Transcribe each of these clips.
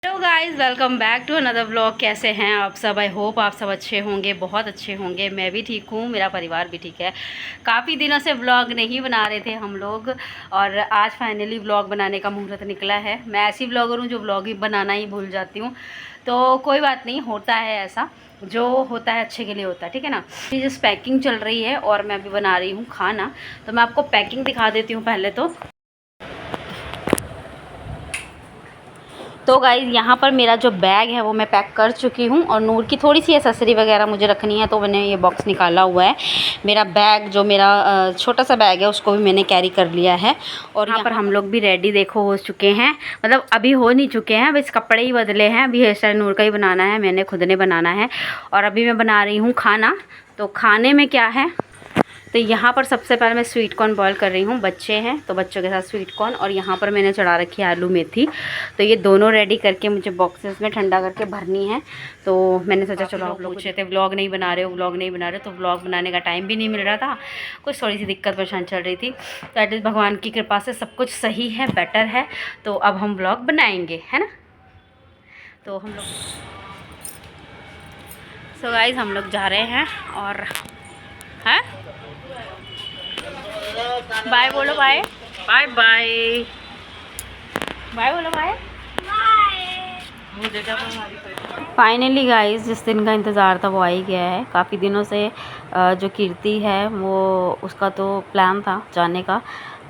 Hello guys, welcome back to another vlog. कैसे हैं आप सब? आई होप आप सब अच्छे होंगे, बहुत अच्छे होंगे। मैं भी ठीक हूँ, मेरा परिवार भी ठीक है। काफ़ी दिनों से व्लॉग नहीं बना रहे थे हम लोग और आज फाइनली व्लॉग बनाने का मुहूर्त निकला है। मैं ऐसी व्लॉगर हूँ जो व्लॉग ही बनाना ही भूल जाती हूँ, तो कोई बात नहीं, होता है ऐसा, जो होता है अच्छे के लिए होता है, ठीक है ना। जिस पैकिंग चल रही है और मैं अभी बना रही हूँ खाना, तो मैं आपको पैकिंग दिखा देती हूँ पहले तो गाइज़ यहाँ पर मेरा जो बैग है वो मैं पैक कर चुकी हूँ और नूर की थोड़ी सी एक्सेसरी वगैरह मुझे रखनी है, तो मैंने ये बॉक्स निकाला हुआ है। मेरा बैग जो मेरा छोटा सा बैग है उसको भी मैंने कैरी कर लिया है। और यहाँ पर हम लोग भी रेडी देखो हो चुके हैं, मतलब अभी हो नहीं चुके हैं, बस कपड़े ही बदले हैं। अभी हेयर स्टाइल नूर का ही बनाना है, मैंने खुद ने बनाना है। और अभी मैं बना रही हूँ खाना। तो खाने में क्या है, तो यहाँ पर सबसे पहले मैं स्वीट कॉर्न बॉईल कर रही हूँ। बच्चे हैं तो बच्चों के साथ स्वीट कॉर्न, और यहाँ पर मैंने चढ़ा रखी है आलू मेथी। तो ये दोनों रेडी करके मुझे बॉक्सेस में ठंडा करके भरनी है। तो मैंने सोचा चलो, आप लोग पूछ रहे थे व्लॉग नहीं बना रहे हो, व्लॉग नहीं बना रहे हो, तो व्लॉग बनाने का टाइम भी नहीं मिल रहा था, कुछ थोड़ी सी दिक्कत परेशान चल रही थी। तो एटलीस्ट भगवान की कृपा से सब कुछ सही है, बेटर है। तो अब हम व्लॉग बनाएंगे, है ना। तो हम लोग सो गाइस हम लोग जा रहे हैं और है बाय बोलो, बाय बाय बाय बाय बोलो, बाय। फाइनली गाइस जिस दिन का इंतज़ार था वो आ ही गया है। काफ़ी दिनों से जो कीर्ति है वो, उसका तो प्लान था जाने का,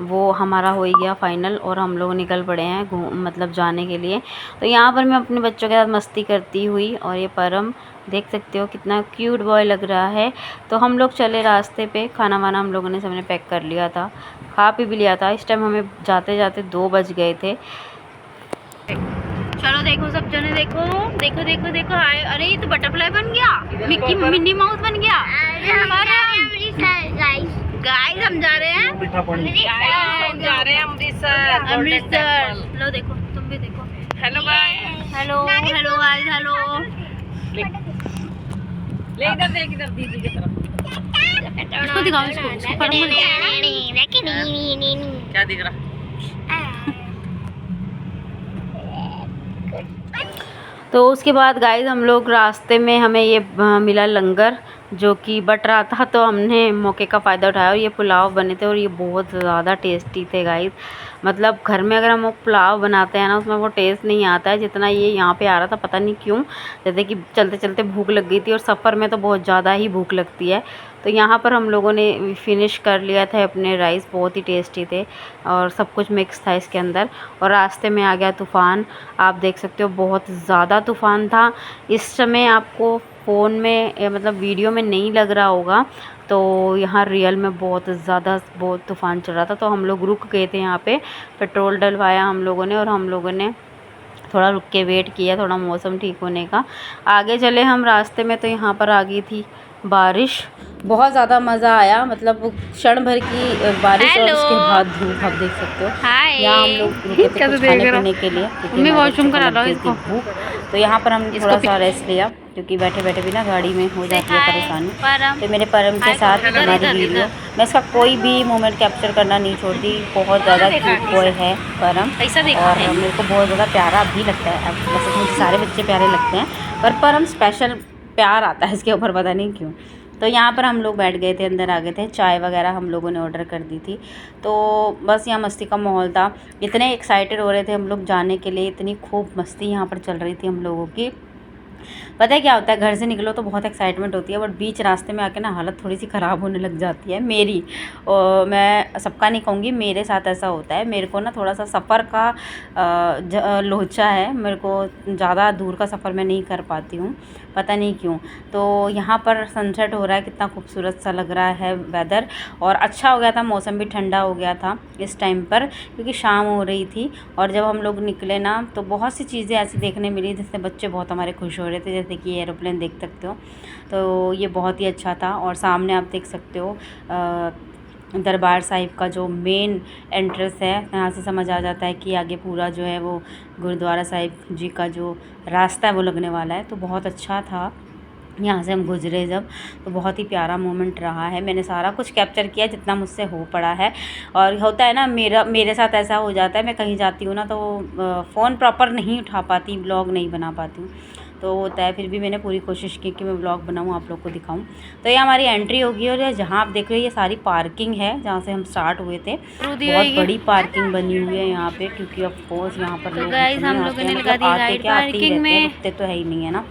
वो हमारा हो ही गया फाइनल और हम लोग निकल पड़े हैं मतलब जाने के लिए। तो यहाँ पर मैं अपने बच्चों के साथ मस्ती करती हुई, और ये परम देख सकते हो कितना क्यूट बॉय लग रहा है। तो हम लोग चले रास्ते पे, खाना वाना हम लोगों ने सबने पैक कर लिया था, खा पी भी लिया था। इस टाइम हमें जाते जाते 2 बज गए थे। चलो देखो सब जने, देखो देखो देखो देखो, हाय। अरे ये तो बटरफ्लाई बन गया, मिक्की मिनी माउस बन गया। गाइस हम जा रहे हैं, अमृतसर। लो देखो, तुम भी देखो। Hello guys, hello hello guys, hello. ले इधर देख, इधर दीदी की तरफ। इसको दिखाओ, इसको क्या दिख रहा? तो उसके बाद गाइस हम लोग रास्ते में, हमें ये मिला लंगर जो कि बट रहा था, तो हमने मौके का फ़ायदा उठाया और ये पुलाव बने थे और ये बहुत ज़्यादा टेस्टी थे गाइस। मतलब घर में अगर हम पुलाव बनाते हैं ना, उसमें वो टेस्ट नहीं आता है जितना ये यहाँ पे आ रहा था, पता नहीं क्यों। जैसे कि चलते चलते भूख लग गई थी, और सफ़र में तो बहुत ज़्यादा ही भूख लगती है। तो यहाँ पर हम लोगों ने फिनिश कर लिया था अपने राइस, बहुत ही टेस्टी थे और सब कुछ मिक्स था इसके अंदर। और रास्ते में आ गया तूफ़ान, आप देख सकते हो बहुत ज़्यादा तूफ़ान था। इस समय आपको फ़ोन में मतलब वीडियो में नहीं लग रहा होगा, तो यहाँ रियल में बहुत तूफ़ान चल रहा था। तो हम लोग रुक गए थे यहाँ पे, पेट्रोल डलवाया हम लोगों ने, और हम लोगों ने थोड़ा रुक के वेट किया, थोड़ा मौसम ठीक होने का। आगे चले हम रास्ते में, तो यहाँ पर आ गई थी बारिश। बहुत ज़्यादा मज़ा आया, मतलब क्षण भर की बारिश और उसके बाद धूप, आप देख सकते हो। यहाँ हम लोग रुके थे कुछ खाने पीने के लिए, क्योंकि वॉशरूम करा लो इसको भूख। तो यहाँ पर हम थोड़ा सा रेस्ट लिया, क्योंकि बैठे बैठे भी ना गाड़ी में हो जाती है परेशानी। तो मेरे परम के साथ हमारी वीडियो, मैं इसका कोई भी मोमेंट कैप्चर करना नहीं छोड़ती। बहुत ज़्यादा क्यूट बॉय है परम, और मेरे को बहुत ज़्यादा प्यारा भी लगता है। अब वैसे मुझे सारे बच्चे प्यारे लगते हैं, पर परम स्पेशल प्यार आता है इसके ऊपर, पता नहीं क्यों। तो यहाँ पर हम लोग बैठ गए थे, अंदर आ गए थे, चाय वगैरह हम लोगों ने ऑर्डर कर दी थी। तो बस यहाँ मस्ती का माहौल था, इतने एक्साइटेड हो रहे थे हम लोग जाने के लिए, इतनी खूब मस्ती यहाँ पर चल रही थी हम लोगों की। पता है क्या होता है, घर से निकलो तो बहुत एक्साइटमेंट होती है, बट बीच रास्ते में आके ना हालत थोड़ी सी ख़राब होने लग जाती है मेरी। और मैं सबका नहीं कहूँगी, मेरे साथ ऐसा होता है। मेरे को ना थोड़ा सा सफ़र का लोचा है, मेरे को ज़्यादा दूर का सफ़र मैं नहीं कर पाती हूँ, पता नहीं क्यों। तो यहाँ पर सनसेट हो रहा है, कितना खूबसूरत सा लग रहा है वेदर, और अच्छा हो गया था, मौसम भी ठंडा हो गया था इस टाइम पर, क्योंकि शाम हो रही थी। और जब हम लोग निकले ना, तो बहुत सी चीज़ें ऐसी देखने मिली जिससे बच्चे बहुत हमारे खुश हो रहे थे, जैसे कि एरोप्लेन देख सकते हो, तो ये बहुत ही अच्छा था। और सामने आप देख सकते हो दरबार साहिब का जो मेन एंट्रेंस है, यहाँ से समझ आ जाता है कि आगे पूरा जो है वो गुरुद्वारा साहिब जी का जो रास्ता है वो लगने वाला है। तो बहुत अच्छा था। यहाँ से हम गुजरे जब, तो बहुत ही प्यारा मोमेंट रहा है। मैंने सारा कुछ कैप्चर किया जितना मुझसे हो पड़ा है। और होता है ना, मेरे साथ ऐसा हो जाता है, मैं कहीं जाती हूँ ना तो फ़ोन प्रॉपर नहीं उठा पाती, ब्लॉग नहीं बना पाती हूँ, तो होता है। फिर भी मैंने पूरी कोशिश की कि मैं ब्लॉग बनाऊँ, आप लोग को दिखाऊँ। तो ये हमारी एंट्री होगी और जहाँ आप देख रहे हो ये सारी पार्किंग है जहाँ से हम स्टार्ट हुए थे। बहुत बड़ी पार्किंग बनी हुई है यहाँ पे, क्योंकि ऑफ कोर्स यहाँ पर लोग इतने आते हैं, मतलब आते क्या आते ही रहते हैं, रुकते तो है ही नहीं है ना।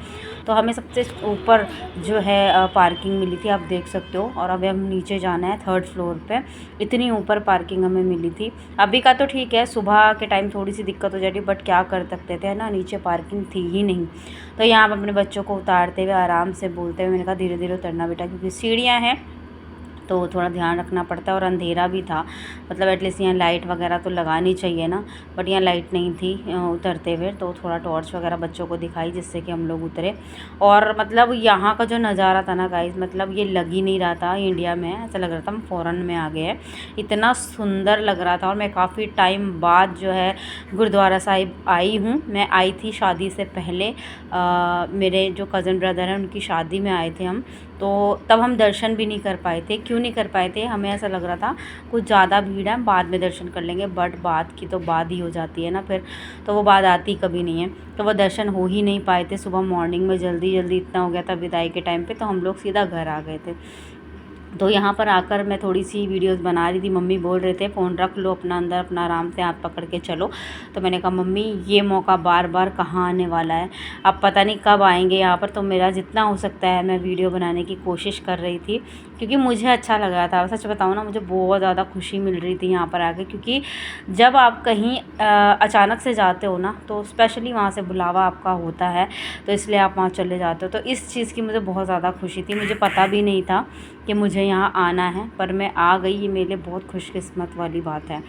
तो हमें सबसे ऊपर जो है पार्किंग मिली थी, आप देख सकते हो। और अभी हम नीचे जाना है 3rd फ्लोर पे। इतनी ऊपर पार्किंग हमें मिली थी। अभी का तो ठीक है, सुबह के टाइम थोड़ी सी दिक्कत हो जाती, बट क्या कर सकते थे ना, नीचे पार्किंग थी ही नहीं। तो यहाँ पर अपने बच्चों को उतारते हुए आराम से बोलते हुए मैंने कहा धीरे धीरे उतरना बेटा, क्योंकि सीढ़ियाँ हैं तो थोड़ा ध्यान रखना पड़ता है। और अंधेरा भी था, मतलब एटलीस्ट यहाँ लाइट वगैरह तो लगानी चाहिए ना, बट यहाँ लाइट नहीं थी उतरते हुए। तो थोड़ा टॉर्च वगैरह बच्चों को दिखाई, जिससे कि हम लोग उतरे। और मतलब यहाँ का जो नज़ारा था ना गाइस, मतलब ये लग ही नहीं रहा था इंडिया में, ऐसा लग रहा था हम फ़ॉरेन में आ गए हैं। इतना सुंदर लग रहा था। और मैं काफ़ी टाइम बाद जो है गुरुद्वारा साहिब आई हूँ। मैं आई थी शादी से पहले, मेरे जो कज़न ब्रदर हैं उनकी शादी में आए थे हम, तो तब हम दर्शन भी नहीं कर पाए थे। क्यों नहीं कर पाए थे, हमें ऐसा लग रहा था कुछ ज़्यादा भीड़ है, बाद में दर्शन कर लेंगे, बट बात की तो बात ही हो जाती है ना फिर, तो वो बात आती कभी नहीं है। तो वो दर्शन हो ही नहीं पाए थे। सुबह मॉर्निंग में जल्दी जल्दी इतना हो गया था विदाई के टाइम पे, तो हम लोग सीधा घर आ गए थे। तो यहाँ पर आकर मैं थोड़ी सी वीडियोस बना रही थी। मम्मी बोल रहे थे फ़ोन रख लो अपना अंदर, अपना आराम से हाथ पकड़ के चलो। तो मैंने कहा मम्मी ये मौका बार बार कहाँ आने वाला है, अब पता नहीं कब आएंगे यहाँ पर। तो मेरा जितना हो सकता है मैं वीडियो बनाने की कोशिश कर रही थी, क्योंकि मुझे अच्छा लग रहा था। सच बताऊँ ना, मुझे बहुत ज़्यादा खुशी मिल रही थी यहाँ पर आके, क्योंकि जब आप कहीं अचानक से जाते हो ना, तो स्पेशली वहाँ से बुलावा आपका होता है, तो इसलिए आप वहाँ चले जाते हो। तो इस चीज़ की मुझे बहुत ज़्यादा खुशी थी। मुझे पता भी नहीं था कि मुझे यहाँ आना है, पर मैं आ गई, ये मेरे लिए बहुत खुशकिस्मत वाली बात है।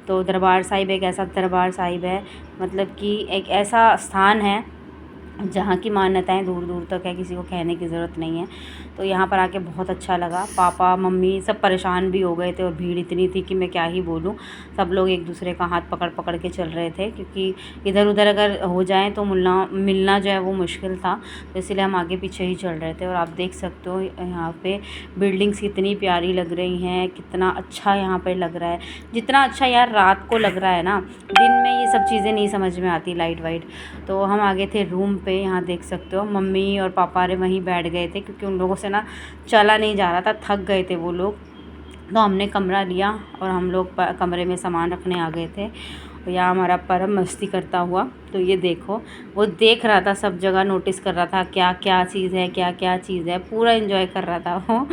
तो दरबार साहिब एक ऐसा दरबार साहिब है, मतलब कि एक ऐसा स्थान है जहाँ की मान्यताएं दूर दूर तक है, किसी को कहने की ज़रूरत नहीं है। तो यहाँ पर आके बहुत अच्छा लगा। पापा मम्मी सब परेशान भी हो गए थे, और भीड़ इतनी थी कि मैं क्या ही बोलूँ। सब लोग एक दूसरे का हाथ पकड़ पकड़ के चल रहे थे, क्योंकि इधर उधर अगर हो जाए तो मिलना जो है वो मुश्किल था। तो इसलिए हम आगे पीछे ही चल रहे थे। और आप देख सकते हो यहाँ पे बिल्डिंग्स कितनी प्यारी लग रही हैं, कितना अच्छा यहाँ पर लग रहा है। जितना अच्छा यार रात को लग रहा है ना, दिन में ये सब चीज़ें नहीं समझ में आती, लाइट वाइट। तो हम आगे थे रूम पे, यहाँ देख सकते हो मम्मी और पापा रे वहीं बैठ गए थे, क्योंकि उन लोगों से ना चला नहीं जा रहा था, थक गए थे वो लोग। तो हमने कमरा लिया और हम लोग कमरे में सामान रखने आ गए थे। और यहाँ हमारा परम मस्ती करता हुआ, तो ये देखो वो देख रहा था, सब जगह नोटिस कर रहा था क्या क्या चीज़ है, क्या क्या चीज़ है, पूरा एंजॉय कर रहा था वो।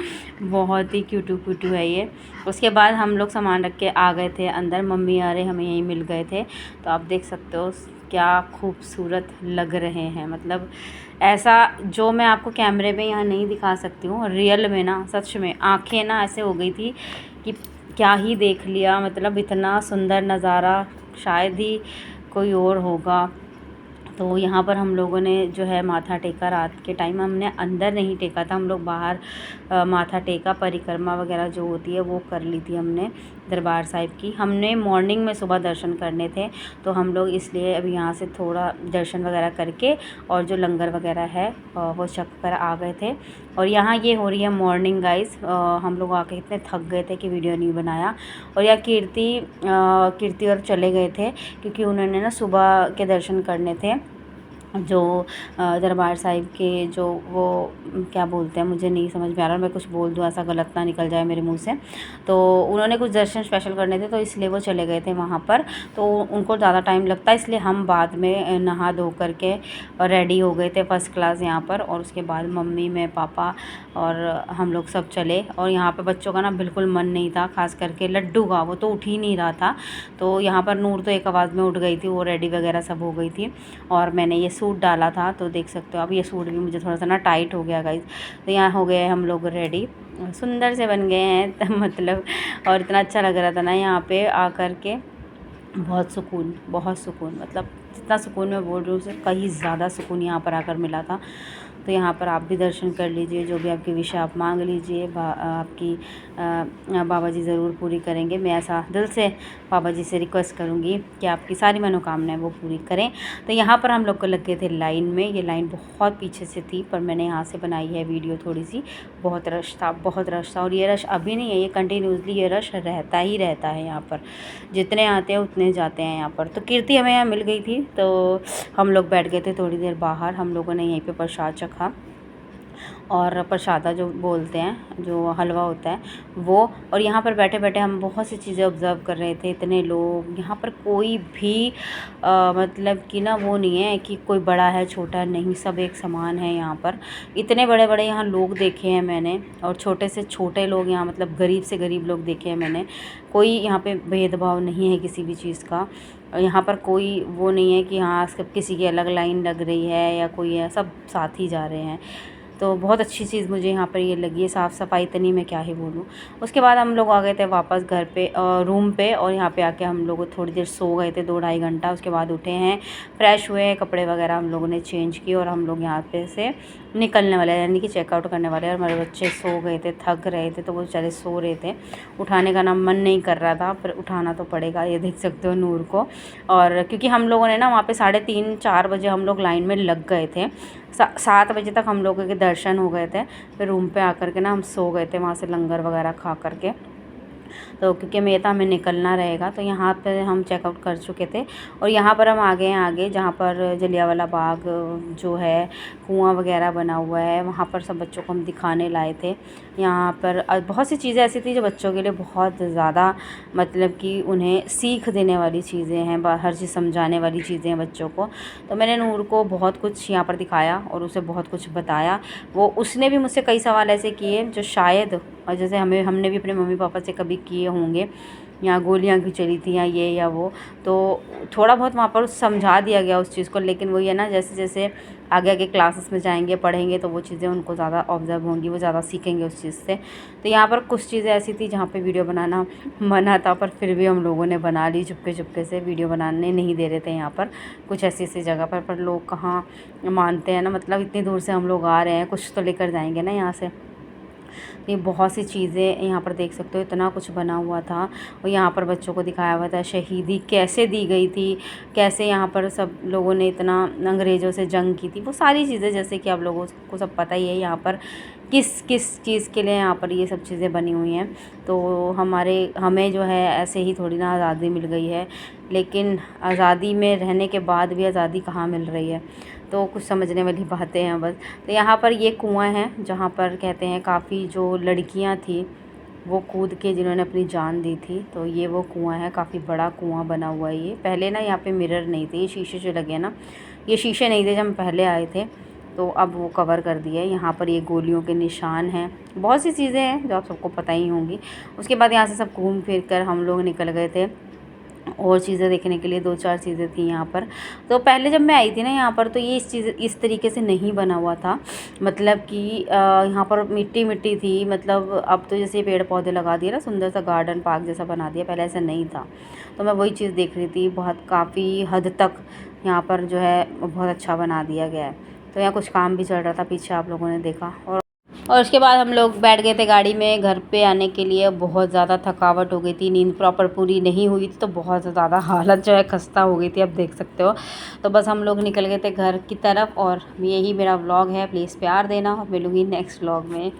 बहुत ही क्यूटू क्यूटू है ये। उसके बाद हम लोग सामान रख के आ गए थे अंदर। मम्मी आ रहे हमें यहीं मिल गए थे। तो आप देख सकते हो क्या खूबसूरत लग रहे हैं, मतलब ऐसा जो मैं आपको कैमरे में यहाँ नहीं दिखा सकती हूँ, रियल में ना सच में आंखें ना ऐसे हो गई थी कि क्या ही देख लिया। मतलब इतना सुंदर नज़ारा शायद ही कोई और होगा। तो यहाँ पर हम लोगों ने जो है माथा टेका। रात के टाइम हमने अंदर नहीं टेका था, हम लोग बाहर माथा टेका। परिक्रमा वगैरह जो होती है वो कर ली थी हमने दरबार साहिब की। हमने मॉर्निंग में सुबह दर्शन करने थे, तो हम लोग इसलिए अभी यहाँ से थोड़ा दर्शन वगैरह करके और जो लंगर वगैरह है वो छक कर आ गए थे। और यहाँ ये हो रही है मॉर्निंग गाइस। हम लोग आके इतने थक गए थे कि वीडियो नहीं बनाया। और यहाँ कीर्ति और चले गए थे, क्योंकि उन्होंने ना सुबह के दर्शन करने थे, जो दरबार साहिब के जो वो क्या बोलते हैं, मुझे नहीं समझ में आ रहा, मैं कुछ बोल दूँ ऐसा गलत ना निकल जाए मेरे मुंह से। तो उन्होंने कुछ दर्शन स्पेशल करने थे, तो इसलिए वो चले गए थे वहाँ पर। तो उनको ज़्यादा टाइम लगता है, इसलिए हम बाद में नहा धो करके रेडी हो गए थे फर्स्ट क्लास यहाँ पर। और उसके बाद मम्मी मैं पापा और हम लोग सब चले। और यहाँ पर बच्चों का ना बिल्कुल मन नहीं था, खास करके लड्डू का, वो तो उठ ही नहीं रहा था। तो यहाँ पर नूर तो एक आवाज़ में उठ गई थी, वो रेडी वगैरह सब हो गई थी। और मैंने ये सूट डाला था, तो देख सकते हो अब ये सूट भी मुझे थोड़ा सा ना टाइट हो गया गाइस। तो यहाँ हो गए हम लोग रेडी, सुंदर से बन गए हैं मतलब। और इतना अच्छा लग रहा था ना यहाँ पे आकर के, बहुत सुकून, मतलब जितना सुकून मैं बोल रही हूँ उससे कहीं ज़्यादा सुकून यहाँ पर आकर मिला था। तो यहाँ पर आप भी दर्शन कर लीजिए, जो भी आपकी विश आप मांग लीजिए, आपकी बाबा जी ज़रूर पूरी करेंगे। मैं ऐसा दिल से बाबा जी से रिक्वेस्ट करूँगी कि आपकी सारी मनोकामनाएं वो पूरी करें। तो यहाँ पर हम लोग को लगे थे लाइन में, ये लाइन बहुत पीछे से थी, पर मैंने यहाँ से बनाई है वीडियो थोड़ी सी। बहुत रश था, बहुत रश था, और ये रश अभी नहीं है, ये कंटिन्यूसली ये रश रहता ही रहता है यहाँ पर। जितने आते हैं उतने जाते हैं यहाँ पर। तो कीर्ति हमें यहाँ मिल गई थी, तो हम लोग बैठ गए थे थोड़ी देर बाहर। हम लोगों ने यहीं पे प्रसाद चखा, और प्रसादा जो बोलते हैं, जो हलवा होता है वो। और यहाँ पर बैठे बैठे हम बहुत सी चीज़ें ऑब्ज़र्व कर रहे थे। इतने लोग यहाँ पर, कोई भी मतलब कि ना वो नहीं है कि कोई बड़ा है छोटा नहीं, सब एक समान है यहाँ पर। इतने बड़े बड़े यहाँ लोग देखे हैं मैंने, और छोटे से छोटे लोग यहाँ, मतलब गरीब से गरीब लोग देखे हैं मैंने। कोई यहाँ पे भेदभाव नहीं है किसी भी चीज़ का। यहाँ पर कोई वो नहीं है कि हाँ सब किसी की अलग लाइन लग रही है या कोई है, सब साथ ही जा रहे हैं। तो बहुत अच्छी चीज़ मुझे यहाँ पर ये लगी है, साफ़ सफाई इतनी, मैं क्या ही बोलूँ। उसके बाद हम लोग आ गए थे वापस घर पे, रूम पे, और यहाँ पे आके हम लोग थोड़ी देर सो गए थे, 2-2.5 घंटा। उसके बाद उठे हैं, फ्रेश हुए, कपड़े वगैरह हम लोगों ने चेंज किए, और हम लोग यहाँ पे से निकलने वाले, यानी कि चेकआउट करने वाले। और हमारे बच्चे सो गए थे, थक रहे थे, तो वो बेचारे सो रहे थे। उठाने का ना मन नहीं कर रहा था, पर उठाना तो पड़ेगा। ये देख सकते हो नूर को। और क्योंकि हम लोगों ने ना वहाँ पे 3:30-4 बजे हम लोग लाइन में लग गए थे। 7 बजे तक हम लोगों के दर्शन हो गए थे। फिर रूम पे आकर के ना हम सो गए थे, वहाँ से लंगर वगैरह खा करके। तो क्योंकि मैं था, हमें निकलना रहेगा, तो यहाँ पे हम चेकआउट कर चुके थे। और यहाँ पर हम आ गए हैं आगे, जहाँ पर जलियांवाला बाग जो है, कुआं वगैरह बना हुआ है, वहाँ पर सब बच्चों को हम दिखाने लाए थे। यहाँ पर बहुत सी चीज़ें ऐसी थी जो बच्चों के लिए बहुत ज़्यादा, मतलब कि उन्हें सीख देने वाली चीज़ें हैं, हर चीज़ समझाने वाली चीज़ें हैं बच्चों को। तो मैंने नूर को बहुत कुछ यहाँ पर दिखाया और उसे बहुत कुछ बताया। उसने भी मुझसे कई सवाल ऐसे किए जो शायद, और जैसे हमने भी अपने मम्मी पापा से कभी किए होंगे, यहाँ गोलियाँ क्यों चली थी या ये या वो। तो थोड़ा बहुत वहाँ पर समझा दिया गया उस चीज़ को, लेकिन वही है ना, जैसे जैसे आगे आगे क्लासेस में जाएंगे, पढ़ेंगे, तो वो चीज़ें उनको ज़्यादा ऑब्जर्व होंगी, वो ज़्यादा सीखेंगे उस चीज़ से। तो यहाँ पर कुछ चीज़ें ऐसी थी जहाँ पे वीडियो बनाना मना था, पर फिर भी हम लोगों ने बना ली चुपके चुपके से। वीडियो बनाने नहीं दे रहे थे यहाँ पर कुछ ऐसी ऐसी जगह पर लोग कहाँ मानते हैं ना, मतलब इतनी दूर से हम लोग आ रहे हैं, कुछ तो लेकर जाएंगे ना यहाँ से। ये बहुत सी चीज़ें यहाँ पर देख सकते हो, इतना कुछ बना हुआ था। और यहाँ पर बच्चों को दिखाया हुआ था शहीदी कैसे दी गई थी, कैसे यहाँ पर सब लोगों ने इतना अंग्रेज़ों से जंग की थी, वो सारी चीज़ें, जैसे कि आप लोगों को सब पता ही है यहाँ पर किस किस चीज़ के लिए यहाँ पर ये सब चीज़ें बनी हुई हैं। तो हमें जो है ऐसे ही थोड़ी ना आज़ादी मिल गई है, लेकिन आज़ादी में रहने के बाद भी आज़ादी कहाँ मिल रही है, तो कुछ समझने वाली बातें हैं बस। तो यहाँ पर ये कुआं है जहाँ पर कहते हैं काफ़ी जो लड़कियाँ थी वो कूद के जिन्होंने अपनी जान दी थी। तो ये वो कुआं है, काफ़ी बड़ा कुआं बना हुआ है ये। पहले ना यहाँ पे मिरर नहीं थे, ये शीशे जो लगे हैं ना, ये शीशे नहीं थे जब हम पहले आए थे, तो अब वो कवर कर दिया है। यहाँ पर ये गोलियों के निशान हैं, बहुत सी चीज़ें हैं जो आप सबको पता ही होंगी। उसके बाद यहाँ से सब घूम फिर कर हम लोग निकल गए थे और चीज़ें देखने के लिए। 2-4 चीज़ें थी यहाँ पर। तो पहले जब मैं आई थी ना यहाँ पर, तो ये इस तरीके से नहीं बना हुआ था, मतलब कि यहाँ पर मिट्टी मिट्टी थी। मतलब अब तो जैसे पेड़ पौधे लगा दिए ना, सुंदर सा गार्डन पार्क जैसा बना दिया, पहले ऐसा नहीं था। तो मैं वही चीज़ देख रही थी, बहुत काफ़ी हद तक यहाँ पर जो है बहुत अच्छा बना दिया गया है। तो यहाँ कुछ काम भी चल रहा था पीछे, आप लोगों ने देखा। और उसके बाद हम लोग बैठ गए थे गाड़ी में घर पे आने के लिए। बहुत ज़्यादा थकावट हो गई थी, नींद प्रॉपर पूरी नहीं हुई थी, तो बहुत ज़्यादा हालत जो है खस्ता हो गई थी, अब देख सकते हो। तो बस हम लोग निकल गए थे घर की तरफ, और यही मेरा व्लॉग है। प्लीज़ प्यार देना, मिलूँगी नेक्स्ट व्लॉग में।